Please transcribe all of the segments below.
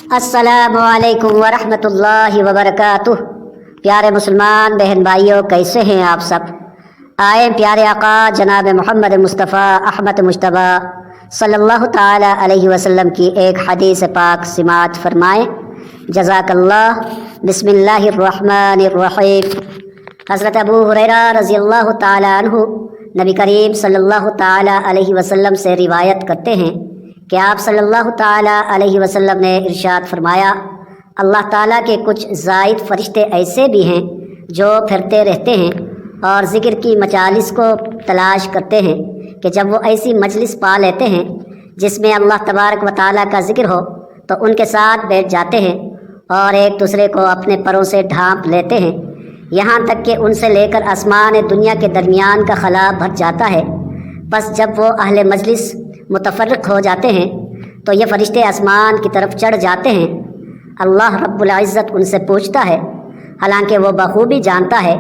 अस्सलामु अलैकुम वरहमतुल्लाहि वबरकातुह। प्यारे मुसलमान बहन भाइयों, कैसे हैं आप सब? आए प्यारे आका जनाब मोहम्मद मुस्तफ़ा अहमद मुश्तबा सल्लल्लाहु ताला अलैहि वसल्लम की एक हदीस पाक सिमात फरमाएँ। जज़ाकल्लाह। बिस्मिल्लाहिर्रहमानिर्रहीम। हज़रत अबू हुरैरा रज़ियल्लाहु ताला अन्हु नबी करीम सल्लल्लाहु ताला अलैहि वसल्लम से रिवायत करते हैं कि आप सल्लल्लाहु ताला अलैहि वसल्लम ने इरशाद फरमाया, अल्लाह ताला के कुछ ज़ायद फ़रिश्ते ऐसे भी हैं जो फिरते रहते हैं और ज़िक्र की मजालिस को तलाश करते हैं कि जब वो ऐसी मजलिस पा लेते हैं जिसमें अल्लाह तबारक व ताला का ज़िक्र हो तो उनके साथ बैठ जाते हैं और एक दूसरे को अपने परों से ढांप लेते हैं, यहाँ तक कि उनसे लेकर आसमान दुनिया के दरमियान का खला भर जाता है। बस जब वो अहले मजलिस मुतफर्रिक़ हो जाते हैं तो ये फ़रिश्ते आसमान की तरफ चढ़ जाते हैं। अल्लाह रब्बुल इज़्ज़त उनसे पूछता है, हालांकि वो बखूबी जानता है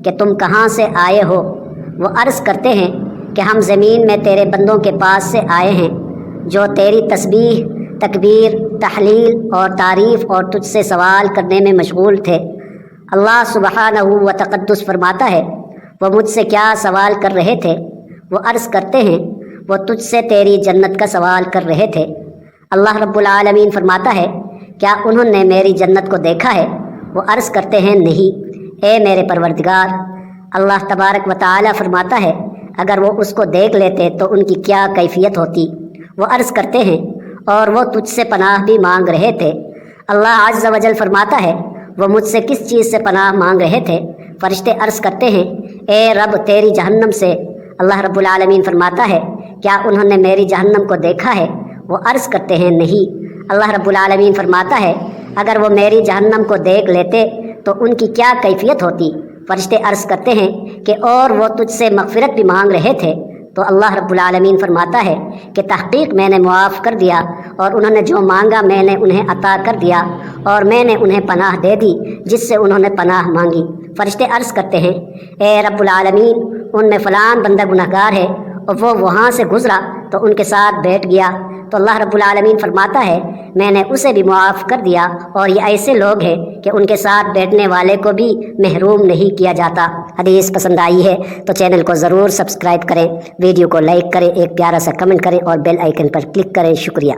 कि तुम कहाँ से आए हो। वो अर्ज़ करते हैं कि हम ज़मीन में तेरे बंदों के पास से आए हैं जो तेरी तस्बीह, तकबीर, तहलील और तारीफ़ और तुझसे सवाल करने में मशगूल थे। अल्लाह सुब्हानहू व तक़द्दुस फरमाता है, वो मुझसे क्या सवाल कर रहे थे? वो अर्ज़ करते हैं, वो तुझसे तेरी जन्नत का सवाल कर रहे थे। अल्लाह रब्बुल आलमीन फरमाता है, क्या उन्होंने मेरी जन्नत को देखा है? वो अर्ज़ करते हैं, नहीं ए मेरे परवरदिगार। अल्लाह तबारक व तआला फरमाता है, अगर वो उसको देख लेते तो उनकी क्या कैफियत होती। वो अर्ज़ करते हैं, और वो तुझसे पनाह भी मांग रहे थे। अल्लाह अज़्ज़ व जल फरमाता है, वो मुझसे किस चीज़ से पनाह मांग रहे थे? फ़रिश्ते अर्ज़ करते हैं, ए रब तेरी जहन्नम से। अल्लाह रब्बुल आलमीन फरमाता है, क्या उन्होंने मेरी जहन्नम को देखा है? वो अर्ज़ करते हैं, नहीं। अल्लाह रब्बुल आलमीन फरमाता है, अगर वो मेरी जहन्नम को देख लेते तो उनकी क्या कैफियत होती। फ़रिश्ते अर्ज़ करते हैं कि और वो तुझसे मग़फ़िरत भी मांग रहे थे। तो अल्लाह रब्बुल आलमीन फरमाता है कि तहक़ीक़ मैंने मुआफ़ कर दिया और उन्होंने जो मांगा मैंने उन्हें अता कर दिया और मैंने उन्हें पनाह दे दी जिससे उन्होंने पनाह मांगी। फ़रिश्ते अर्ज़ करते हैं, ए रब्बुल आलमीन, उनमें फ़लान बंदा गुनहगार है और वो वहाँ से गुज़रा तो उनके साथ बैठ गया। तो अल्लाह रब्बुल आलमीन फरमाता है, मैंने उसे भी मुआफ़ कर दिया और ये ऐसे लोग हैं कि उनके साथ बैठने वाले को भी महरूम नहीं किया जाता। हदीस पसंद आई है तो चैनल को ज़रूर सब्सक्राइब करें, वीडियो को लाइक करें, एक प्यारा सा कमेंट करें और बेल आइकन पर क्लिक करें। शुक्रिया।